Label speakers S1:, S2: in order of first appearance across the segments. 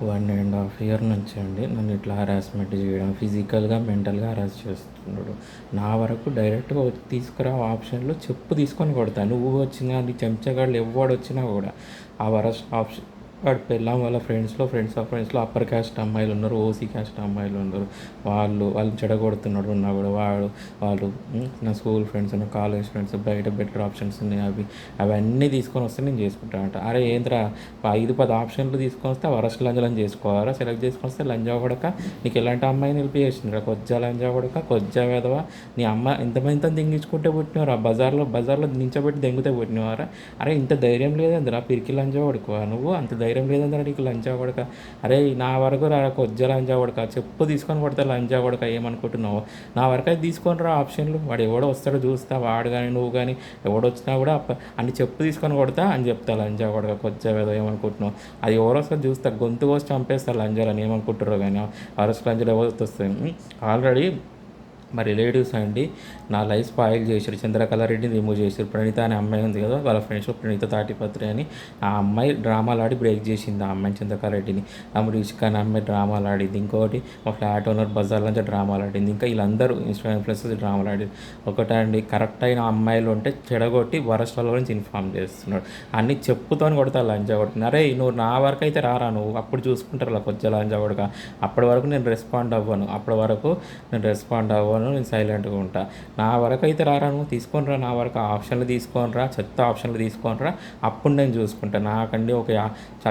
S1: 1.5 year నుంచి అండి నన్ను ఇట్లా హరాస్మెంట్ చేయడం, ఫిజికల్‌గా, మెంటల్‌గా హరాస్ చేస్తున్నాడు. నా వరకు డైరెక్ట్‌గా తీసుకురా ఆప్షన్‌లో చెప్పు తీసుకొని కొడతా. నువ్వు వచ్చినా, నీ చెంచగాళ్ళు ఎవ్వడొచ్చినా కూడా ఆ వరస్ట్ ఆప్షన్ వాడి పెళ్ళాం వాళ్ళ ఫ్రెండ్స్‌లో అప్పర్ క్యాస్ట్ అమ్మాయిలున్నారు, ఓసీ క్యాస్ట్ అమ్మాయిలున్నారు. వాళ్ళని చెడగొడుతున్నాడు ఉన్నా కూడా వాళ్ళు నా స్కూల్ ఫ్రెండ్స్, నా కాలేజ్ ఫ్రెండ్స్, బయట బెటర్ ఆప్షన్స్ ఉన్నాయి అవన్నీ తీసుకొని వస్తే నేను చేసుకుంటానంట. అరే ఏంద్రా 5-10 ఆప్షన్లు తీసుకొని వస్తే వరస్ట్ లంజలని చేసుకోవాలా, సెలెక్ట్ చేసుకొని వస్తే లంజా కొడక నీకు ఎలాంటి అమ్మాయిని నిలిపి చేసిండ్రా కొజ్జా లంజా కొడక కొజ్జా వెధవ. నీ అమ్మ ఇంత దింగించుకుంటే పుట్టినవారా, బజార్లో నించోబెట్టి దెంగితే పుట్టినవారా. అరే ఇంత ధైర్యం లేదందిరా పిరికి లంజా కొడుకువా నువ్వు, అంత ధైర్యం లేదందిరా నీకు లంజా కొడక. అరే నా వరకు రా కొజ్జా లంజా కొడక, చెప్పు తీసుకొని కొడతా లంజా కొడక ఏమనుకుంటున్నావు. నా వరకు అయితే తీసుకొని రా ఆప్షన్లు, వాడు ఎవడో వస్తాడో చూస్తా, వాడు కానీ నువ్వు కానీ ఎవడొచ్చినా కూడా అన్ని చెప్పు తీసుకొని కొడతా అని చెప్తా లంజా కొడక కొజ్జా వేదో ఏమనుకుంటున్నావు. అది ఎవరో వస్తారు చూస్తా, గొంతు కోసి చంపేస్తారు లంజాలని ఏమనుకుంటారో కానీ అరెస్ట్ లంజాలు ఎవరు వస్తాయి. ఆల్రెడీ మా రిలేటివ్స్ అండి నా లైఫ్ స్పాయిల్ చేశారు. చంద్రకళారెడ్డిని రిమూవ్ చేశారు. ప్రణీత అనే అమ్మాయి ఉంది కదా, వాళ్ళ ఫ్రెండ్స్లో ప్రణీత తాటిపత్రి అని ఆ అమ్మాయి డ్రామాలు ఆడి బ్రేక్ చేసింది. ఆ అమ్మాయి చంద్రకళారెడ్డిని రిషిక అనే అమ్మాయి డ్రామాలు ఆడింది. ఇంకోటి మా ఫ్లాట్ ఓనర్ బజార్ నుంచి డ్రామాలు ఆడింది. ఇంకా వీళ్ళందరూ ఇన్ఫ్లుయెన్సర్స్ డ్రామాలు ఆడింది. ఒకటే అండి, కరెక్ట్ అయిన అమ్మాయిలు ఉంటే చెడగొట్టి వరస్ట్ వాళ్ళ గురించి ఇన్ఫామ్ చేస్తున్నాడు. అన్ని చెప్పుతోని కొడతా లంజా కొడుతుంది. అరే నువ్వు నా వరకు అయితే రారా, నువ్వు అప్పుడు చూసుకుంటారు అలా కొంచెం లంజా కొడక. అప్పటి వరకు నేను రెస్పాండ్ అవ్వను, నేను సైలెంట్గా ఉంటా. నా వరకు అయితే రారా, నువ్వు తీసుకొని రా, నా వరకు ఆప్షన్లు తీసుకొని రా, చెత్త ఆప్షన్లు తీసుకొని రా, అప్పుడు నేను చూసుకుంటాను. నాకండి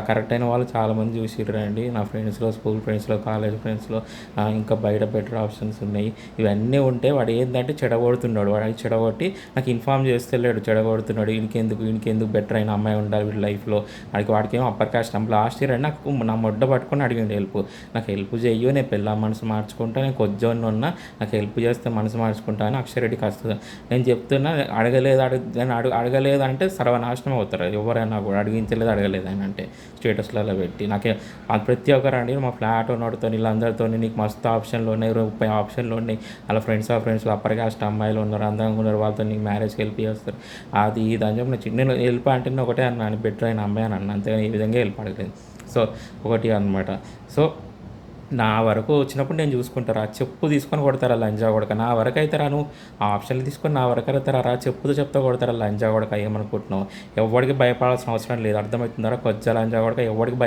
S1: కరెక్ట్ అయిన వాళ్ళు చాలామంది చూసిర్రండి నా ఫ్రెండ్స్లో, స్కూల్ ఫ్రెండ్స్లో, కాలేజ్ ఫ్రెండ్స్లో. ఇంకా బయట బెటర్ ఆప్షన్స్ ఉన్నాయి. ఇవన్నీ ఉంటే వాడు ఏంటంటే చెడగొడుతున్నాడు. వాడు చెడగొట్టి నాకు ఇన్ఫామ్ చేస్తలేడు, చెడగొడుతున్నాడు. వీనికి బెటర్ అయిన అమ్మాయి ఉండాలి వీడి లైఫ్లో. వాడికేమో అప్పర్ కాస్ట్ లాస్ట్ ఇయర్ అండి నాకు నా మొడ్డ పట్టుకొని అడిగిండు హెల్ప్. నాకు హెల్ప్ చెయ్యు, నేను పెళ్ళాం మనసు మార్చుకుంటా, నేను కొజ్జోని ఉన్నా, నాకు హెల్ప్ చేస్తే మనసు మార్చుకుంటా అని అక్షరెడ్డికి వస్తుంది. నేను చెప్తున్నా అడగలేదు అంటే సర్వనాశనం అవుతారు ఎవరైనా కూడా. అడగలేదు అని అంటే స్టేటస్లలో పెట్టి నాకే ప్రతి ఒక్కరు అండి మా ఫ్లాట్ ఉన్నోడితో వీళ్ళందరితో నీకు మస్తు ఆప్షన్లు ఉన్నాయి, 30 ఆప్షన్లు ఉన్నాయి, అలా ఫ్రెండ్స్లో అప్పర్ కాస్ట్ అమ్మాయిలు ఉన్నారు, అందంగా ఉన్నారు, వాళ్ళతో నీకు మ్యారేజ్కి హెల్ప్ చేస్తారు, అది ఇది అని చెప్పి నేను హెల్ప్ అంటే ఒకటే అన్నాను, బెటర్ అయిన అమ్మాయి అని అన్న, అంతేగాని ఈ విధంగా హెల్ప్ అడగలేదు. సో ఒకటి అనమాట. సో నా వరకు వచ్చినప్పుడు నేను చూసుకుంటారా, చెప్పు తీసుకొని కొడతారా లంజా కొడక. నా వరకు అయితే రాను ఆ ఆప్షన్లు తీసుకొని నా వరకు అయితే రా, చెప్తా కొడతారా లంజా కొడక ఏమనుకుంటున్నావు. ఎవరికి భయపడాల్సిన అవసరం లేదు, అర్థమవుతుందా కొజ్జా లంజా కొడక. ఎవరికి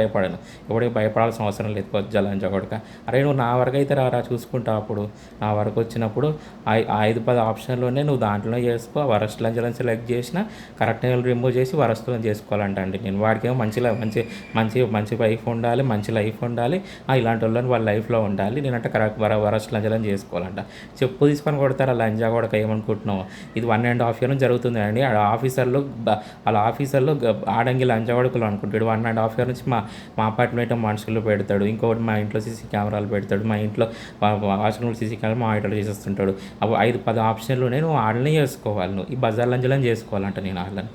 S1: భయపడాల్సిన అవసరం లేదు కొజ్జా లంజా కొడక. అరే నువ్వు నా వరకు అయితే రా చూసుకుంటావు. అప్పుడు నా వరకు వచ్చినప్పుడు 5-10 ఆప్షన్లోనే నువ్వు దాంట్లో చేసుకో. వరస్ట్ లంజలను సెలెక్ట్ చేసిన కరెక్ట్ రిమూవ్ చేసి వరస్ట్లను చేసుకోవాలంట అండి నేను. వాడికేమో మంచి వైఫ్ ఉండాలి, మంచి లైఫ్ ఉండాలి, ఇలాంటి వాళ్ళని వాళ్ళ లైఫ్లో ఉండాలి. నేనంటే కరెక్ట్ వరస్ట్ లంజలను చేసుకోవాలంట. చెప్పు తీసుకొని కొడతారు ఆ లంజా కొడక ఏమనుకుంటున్నావు. ఇది 1.5 ఇయర్ జరుగుతుంది అండి. వాళ్ళ ఆఫీసర్లో ఆడంగి లంజా కొడుకులు అనుకుంటాడు. 1.5 ఇయర్ నుంచి మా అపార్ట్మెంట్ మనుషులు పెడతాడు. ఇంకోటి మా ఇంట్లో సీసీ కెమెరాలు పెడతాడు. మా ఇంట్లో వాష్రూమ్లో సీసీ కెమెరా మానిటర్ చేసేస్తుంటాడు. అవి 5-10 ఆప్షన్లు నేను వాళ్ళని చేసుకోవాలి. నువ్వు ఈ బజార్ లంజలను చేసుకోవాలంట నేను వాళ్ళని.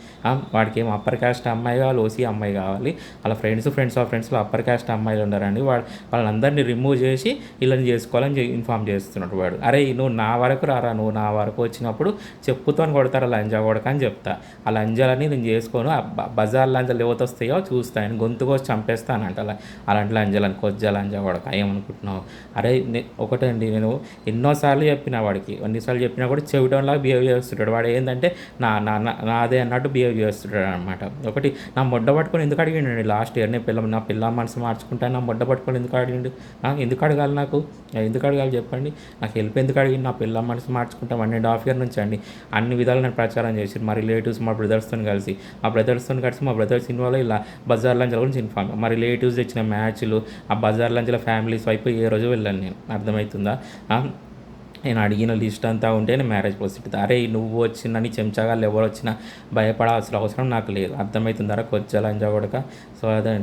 S1: వాడికి ఏమో అప్పర్ కాస్ట్ అమ్మాయి కావాలి, ఓసీ అమ్మాయి కావాలి. వాళ్ళ ఫ్రెండ్స్లో అప్పర్ కాస్ట్ అమ్మాయిలు ఉన్నారండి. వాళ్ళందరినీ రిమూవ్ చేసి వీళ్ళని చేసుకోవాలని ఇన్ఫామ్ చేస్తున్నాడు వాడు. అరే నువ్వు నా వరకు రారా, నువ్వు నా వరకు వచ్చినప్పుడు చెప్పుతో కొడతారా లంజా కొడక అని చెప్తా. ఆ లంజాలని నేను చేసుకోను. బజార్ లంజాలు ఎవరు వస్తాయో చూస్తాను, గొంతుకోసి చంపేస్తానంట అలాంటి లంజాలని కొజ్జా లంజా కొడక ఏమనుకుంటున్నావు. అరే ఒకటే అండి, నేను ఎన్నోసార్లు చెప్పిన వాడికి, ఎన్నిసార్లు చెప్పినా కూడా చెవిటంలాగా బిహేవ్ చేస్తుంటాడు వాడు. ఏంటంటే నాదే అన్నట్టు బిహేవ్ చేస్తుంటాడు అనమాట. ఒకటి నా మొడ్డ పట్టుకొని ఎందుకు అడిగిండు లాస్ట్ ఇయర్, నా పిల్ల మనసు మార్చుకుంటాను, నా మొడ్డ పట్టుకొని ఎందుకు అడిగిండు. ఎందుకు అడగాలి, ఎందుకు అడగాలి చెప్పండి. నాకు హెల్ప్ ఎందుకు అడిగింది. నా పిల్ల మనసు మార్చుకుంటా 1.5 ఇయర్ నుంచి అండి అన్ని విధాలు నేను ప్రచారం చేసి మా రిలేటివ్స్ మా బ్రదర్స్తో కలిసి మా బ్రదర్స్ ఇన్వాల్వ్ ఇలా బజార్ లంచ్ గురించి ఇన్ఫార్మ్. మా రిలేటివ్స్ తెచ్చిన మ్యాచ్లు ఆ బజార్ లంచ్ల ఫ్యామిలీస్ వైపు ఏ రోజు వెళ్ళాను నేను, అర్థమవుతుందా. నేను అడిగిన లిస్ట్ అంతా ఉంటే నేను మ్యారేజ్ ప్రొసీడ్. అరే నువ్వు వచ్చిన నీ చెంచాగాళ్ళు ఎవరు వచ్చినా భయపడాల్సిన అవసరం నాకు లేదు, అర్థమవుతుందా కొజ్జా లంజా కొడక. సో అదే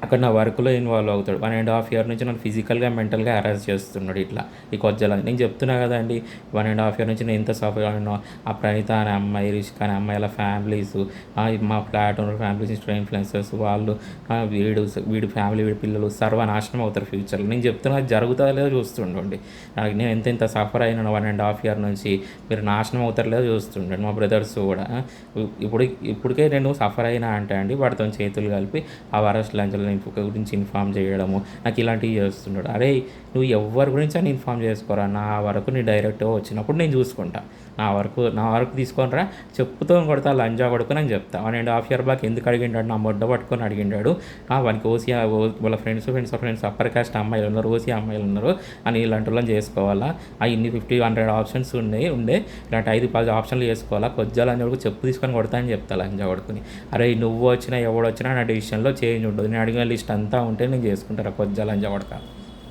S1: అక్కడ నా వర్క్లో ఇన్వాల్వ్ అవుతాడు. 1.5 ఇయర్ నుంచి నన్ను ఫిజికల్గా మెంటల్గా హెరాస్ చేస్తున్నాడు ఇట్లా ఈ కొజ్జల. నేను చెప్తున్నా కదండి 1.5 ఇయర్ నుంచి నేను ఎంత సఫర్ అయినా. ఆ ప్రణీత అనే అమ్మాయి, రిషిక అనే అమ్మాయి, అలా ఫ్యామిలీస్, మా ఫ్లాట్ ఓనర్ ఫ్యామిలీస్, ఇన్ఫ్లుయెన్సర్స్ వాళ్ళు, వీడి ఫ్యామిలీ, వీడి పిల్లలు సర్వనాశనం అవుతారు ఫ్యూచర్లో. నేను చెప్తున్నా జరుగుతుందో లేదో చూస్తుండండి. నేను ఎంత సఫర్ అయినా 1.5 ఇయర్ నుంచి, మీరు నాశనం అవుతారు లేదో చూస్తుండండి. మా బ్రదర్స్ కూడా ఇప్పటికే నేను సఫర్ అయినా అంటే అండి వాటితో చేతులు కలిపి ఆ వరస్ట్ లంచ్ గురించి ఇన్ఫామ్ చేయడము, నాకు ఇలాంటివి చేస్తున్నాడు. అరే నువ్వు ఎవరి గురించి అని ఇన్ఫామ్ చేసుకోరా, నా వరకు నీ డైరెక్ట్గా వచ్చినప్పుడు నేను చూసుకుంటా, నా వరకు తీసుకొనిరా, చెప్పుతో కొడతా లంజా కొడుకుని అని చెప్తా. 1.5 year బ్యాక్ ఎందుకు అడిగిండాడు, నా మొడ్డ పట్టుకొని అడిగిండాడు. వానికి వాళ్ళ ఫ్రెండ్స్ అప్పర్ కాస్ట్ అమ్మాయిలు ఉన్నారు, ఓసీ అమ్మాయిలు ఉన్నారు అని ఇలాంటి వాళ్ళని చేసుకోవాలా. ఇన్ని 50-100 ఆప్షన్స్ ఉండే ఇలాంటి 5-10 ఆప్షన్లు చేసుకోవాలా. కొజ్జాలని చెప్పి చెప్పు తీసుకొని కొడతా అని చెప్తా లంజా కొడుకుని. అరే నువ్వు వచ్చినా ఎవడు వచ్చినా నా డిసిషన్లో చేంజ్ ఉండదు, నేను అడిగిన లిస్ట్ అంతా ఉంటే నేను చేసుకుంటారా కొజ్జా లంజా కొడతా.